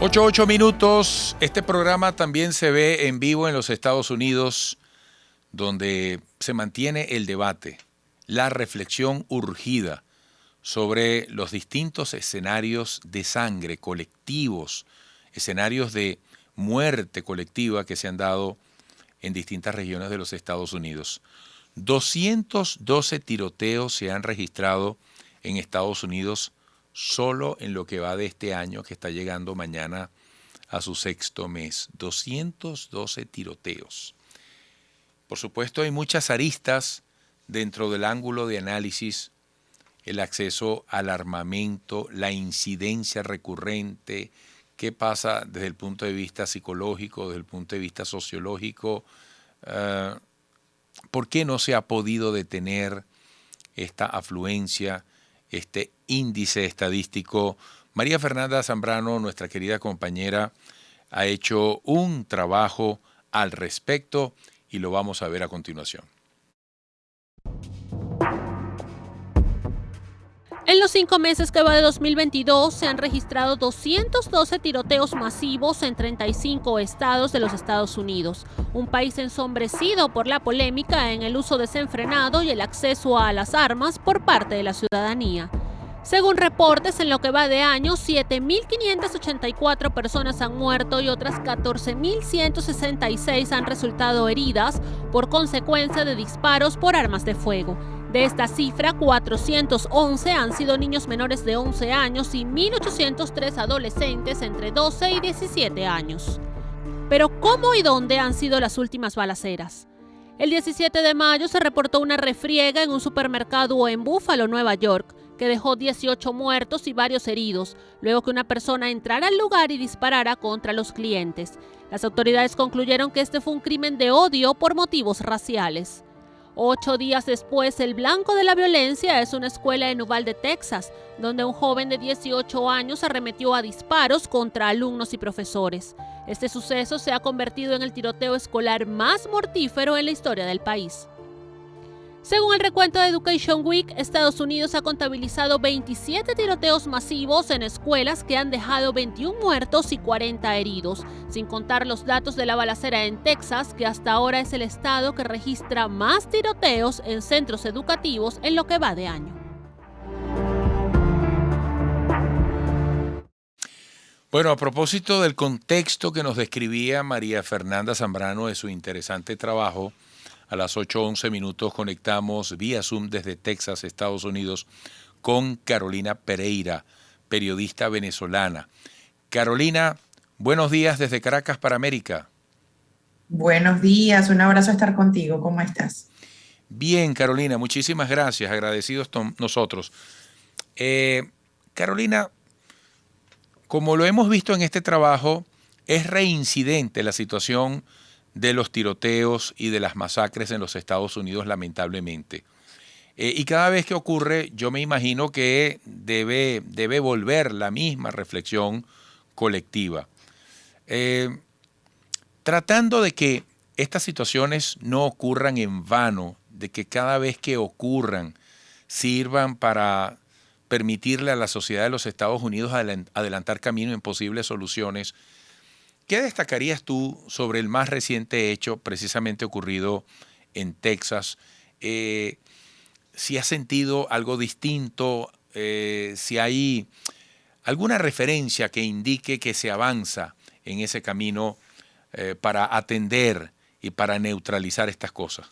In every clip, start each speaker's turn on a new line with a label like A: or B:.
A: 8 minutos. Este programa también se ve en vivo en los Estados Unidos, donde se mantiene el debate, la reflexión urgida sobre los distintos escenarios de sangre colectivos, escenarios de muerte colectiva que se han dado en distintas regiones de los Estados Unidos. 212 tiroteos se han registrado en Estados Unidos solo en lo que va de este año, que está llegando mañana a su sexto mes. 212 tiroteos. Por supuesto, hay muchas aristas dentro del ángulo de análisis: el acceso al armamento, la incidencia recurrente, qué pasa desde el punto de vista psicológico, desde el punto de vista sociológico, por qué no se ha podido detener esta afluencia, este índice estadístico. María Fernanda Zambrano, nuestra querida compañera, ha hecho un trabajo al respecto y lo vamos a ver a continuación.
B: En los 5 meses que va de 2022 se han registrado 212 tiroteos masivos en 35 estados de los Estados Unidos, un país ensombrecido por la polémica en el uso desenfrenado y el acceso a las armas por parte de la ciudadanía. Según reportes, en lo que va de año, 7.584 personas han muerto y otras 14.166 han resultado heridas por consecuencia de disparos por armas de fuego. De esta cifra, 411 han sido niños menores de 11 años y 1.803 adolescentes entre 12 y 17 años. Pero ¿cómo y dónde han sido las últimas balaceras? El 17 de mayo se reportó una refriega en un supermercado en Buffalo, Nueva York, que dejó 18 muertos y varios heridos, luego que una persona entrara al lugar y disparara contra los clientes. Las autoridades concluyeron que este fue un crimen de odio por motivos raciales. 8 días después, el blanco de la violencia es una escuela en Uvalde, Texas, donde un joven de 18 años arremetió a disparos contra alumnos y profesores. Este suceso se ha convertido en el tiroteo escolar más mortífero en la historia del país. Según el recuento de Education Week, Estados Unidos ha contabilizado 27 tiroteos masivos en escuelas que han dejado 21 muertos y 40 heridos, sin contar los datos de la balacera en Texas, que hasta ahora es el estado que registra más tiroteos en centros educativos en lo que va de año.
A: Bueno, a propósito del contexto que nos describía María Fernanda Zambrano de su interesante trabajo, a las 8:11 minutos conectamos vía Zoom desde Texas, Estados Unidos, con Carolina Pereira, periodista venezolana. Carolina, buenos días desde Caracas para América.
C: Buenos días, un abrazo estar contigo. ¿Cómo estás?
A: Bien, Carolina, muchísimas gracias, agradecidos nosotros. Carolina, como lo hemos visto en este trabajo, es reincidente la situación de los tiroteos y de las masacres en los Estados Unidos, lamentablemente. Y cada vez que ocurre, yo me imagino que debe volver la misma reflexión colectiva. Tratando de que estas situaciones no ocurran en vano, de que cada vez que ocurran sirvan para permitirle a la sociedad de los Estados Unidos adelantar camino en posibles soluciones. ¿Qué destacarías tú sobre el más reciente hecho precisamente ocurrido en Texas? Si has sentido algo distinto, si hay alguna referencia que indique que se avanza en ese camino para atender y para neutralizar estas cosas.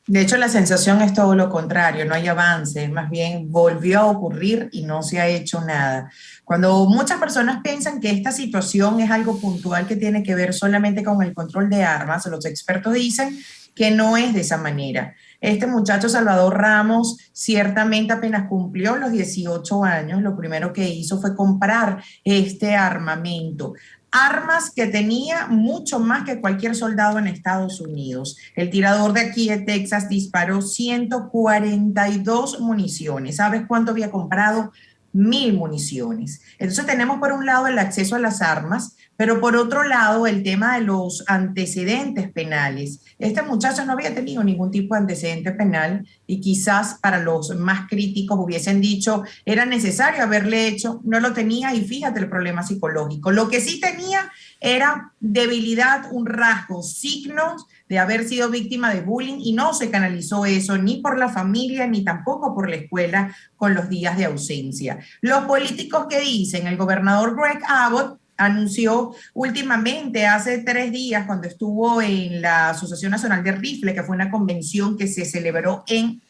C: De hecho, la sensación es todo lo contrario, no hay avance, más bien volvió a ocurrir y no se ha hecho nada. Cuando muchas personas piensan que esta situación es algo puntual que tiene que ver solamente con el control de armas, los expertos dicen que no es de esa manera. Este muchacho Salvador Ramos ciertamente apenas cumplió los 18 años, lo primero que hizo fue comprar este armamento. Armas que tenía mucho más que cualquier soldado en Estados Unidos. El tirador de aquí de Texas disparó 142 municiones. ¿Sabes cuánto había comprado? 1.000 municiones. Entonces tenemos por un lado el acceso a las armas, Pero por otro lado, el tema de los antecedentes penales. Este muchacho no había tenido ningún tipo de antecedente penal y quizás para los más críticos hubiesen dicho, era necesario haberle hecho, no lo tenía y fíjate el problema psicológico. Lo que sí tenía era debilidad, un rasgo, signos de haber sido víctima de bullying y no se canalizó eso ni por la familia ni tampoco por la escuela con los días de ausencia. Los políticos que dicen, el gobernador Greg Abbott anunció últimamente, hace 3 días, cuando estuvo en la Asociación Nacional de Rifle, que fue una convención que se celebró en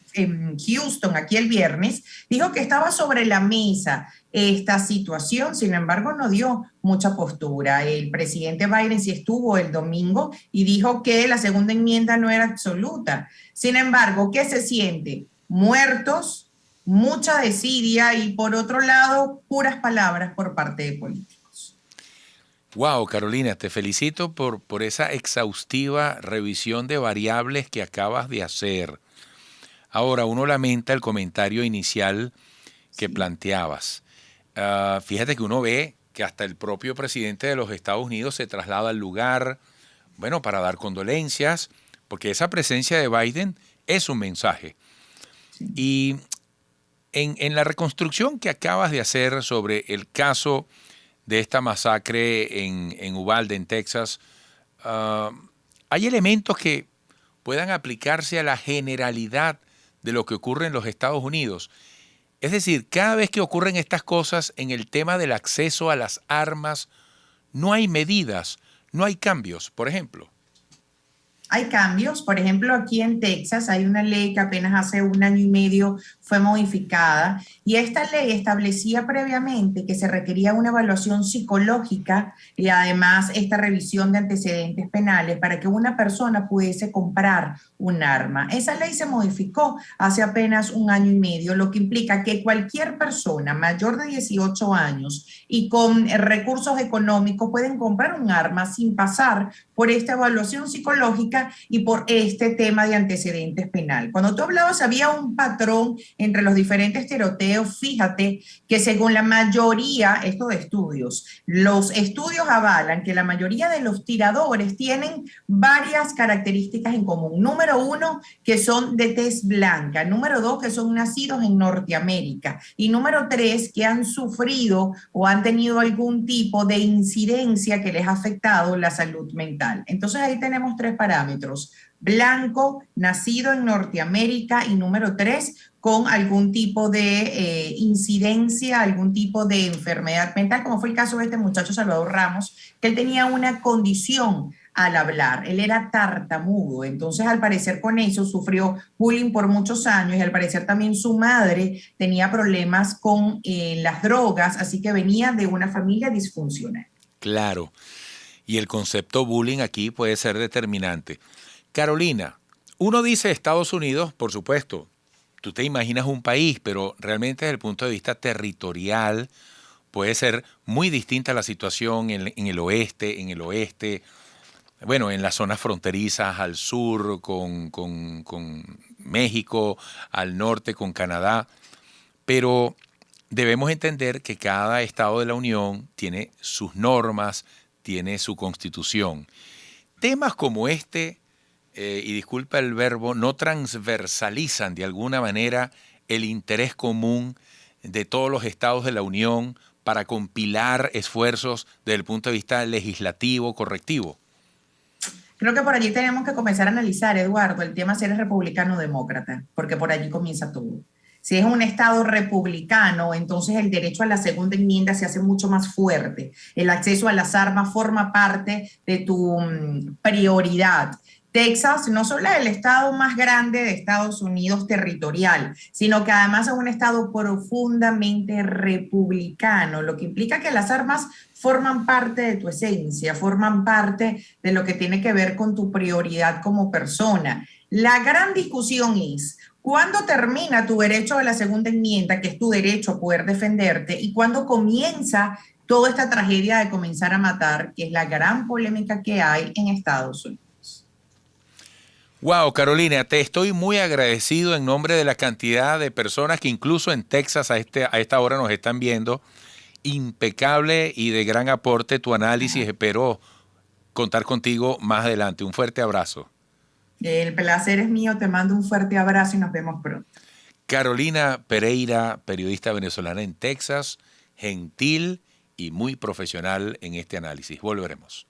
C: Houston, aquí el viernes, dijo que estaba sobre la mesa esta situación, sin embargo no dio mucha postura. El presidente Biden sí estuvo el domingo y dijo que la segunda enmienda no era absoluta. Sin embargo, ¿qué se siente? Muertos, mucha desidia y por otro lado, puras palabras por parte de políticos.
A: Wow, Carolina, te felicito por esa exhaustiva revisión de variables que acabas de hacer. Ahora, uno lamenta el comentario inicial que planteabas. Fíjate que uno ve que hasta el propio presidente de los Estados Unidos se traslada al lugar, bueno, para dar condolencias, porque esa presencia de Biden es un mensaje. Y en la reconstrucción que acabas de hacer sobre el caso de esta masacre en Uvalde, en Texas, ¿hay elementos que puedan aplicarse a la generalidad de lo que ocurre en los Estados Unidos? Es decir, cada vez que ocurren estas cosas en el tema del acceso a las armas, no hay medidas, no hay cambios, por ejemplo.
C: Hay cambios, por ejemplo, aquí en Texas hay una ley que apenas hace 1 año y medio fue modificada y esta ley establecía previamente que se requería una evaluación psicológica y además esta revisión de antecedentes penales para que una persona pudiese comprar un arma. Esa ley se modificó hace apenas 1 año y medio, lo que implica que cualquier persona mayor de 18 años y con recursos económicos pueden comprar un arma sin pasar por esta evaluación psicológica y por este tema de antecedentes penal. Cuando tú hablabas, había un patrón entre los diferentes tiroteos. Fíjate que según la mayoría, esto de estudios, los estudios avalan que la mayoría de los tiradores tienen varias características en común. Número 1, que son de tez blanca. Número 2, que son nacidos en Norteamérica. Y número 3, que han sufrido o han tenido algún tipo de incidencia que les ha afectado la salud mental. Entonces ahí tenemos 3 parámetros. Blanco, nacido en Norteamérica y número 3, con algún tipo de incidencia, algún tipo de enfermedad mental, como fue el caso de este muchacho Salvador Ramos, que él tenía una condición al hablar, él era tartamudo, entonces al parecer con eso sufrió bullying por muchos años y al parecer también su madre tenía problemas con las drogas, así que venía de una familia disfuncional.
A: Claro. Y el concepto bullying aquí puede ser determinante. Carolina, uno dice Estados Unidos, por supuesto, tú te imaginas un país, pero realmente desde el punto de vista territorial puede ser muy distinta la situación en el oeste, bueno, en las zonas fronterizas al sur con México, al norte con Canadá, pero debemos entender que cada estado de la Unión tiene sus normas, tiene su constitución. Temas como este, y disculpa el verbo, no transversalizan de alguna manera el interés común de todos los estados de la Unión para compilar esfuerzos desde el punto de vista legislativo, correctivo.
C: Creo que por allí tenemos que comenzar a analizar, Eduardo, el tema si eres republicano o demócrata, porque por allí comienza todo. Si es un estado republicano, entonces el derecho a la segunda enmienda se hace mucho más fuerte. El acceso a las armas forma parte de tu prioridad. Texas no solo es el estado más grande de Estados Unidos territorial, sino que además es un estado profundamente republicano, lo que implica que las armas forman parte de tu esencia, forman parte de lo que tiene que ver con tu prioridad como persona. La gran discusión es: ¿cuándo termina tu derecho a la segunda enmienda, que es tu derecho a poder defenderte? ¿Y cuándo comienza toda esta tragedia de comenzar a matar, que es la gran polémica que hay en Estados Unidos?
A: Wow, Carolina, te estoy muy agradecido en nombre de la cantidad de personas que incluso en Texas a esta hora nos están viendo Impecable y de gran aporte tu análisis. Espero contar contigo más adelante. Un fuerte abrazo.
C: El placer es mío, te mando un fuerte abrazo y nos vemos pronto.
A: Carolina Pereira, periodista venezolana en Texas, gentil y muy profesional en este análisis. Volveremos.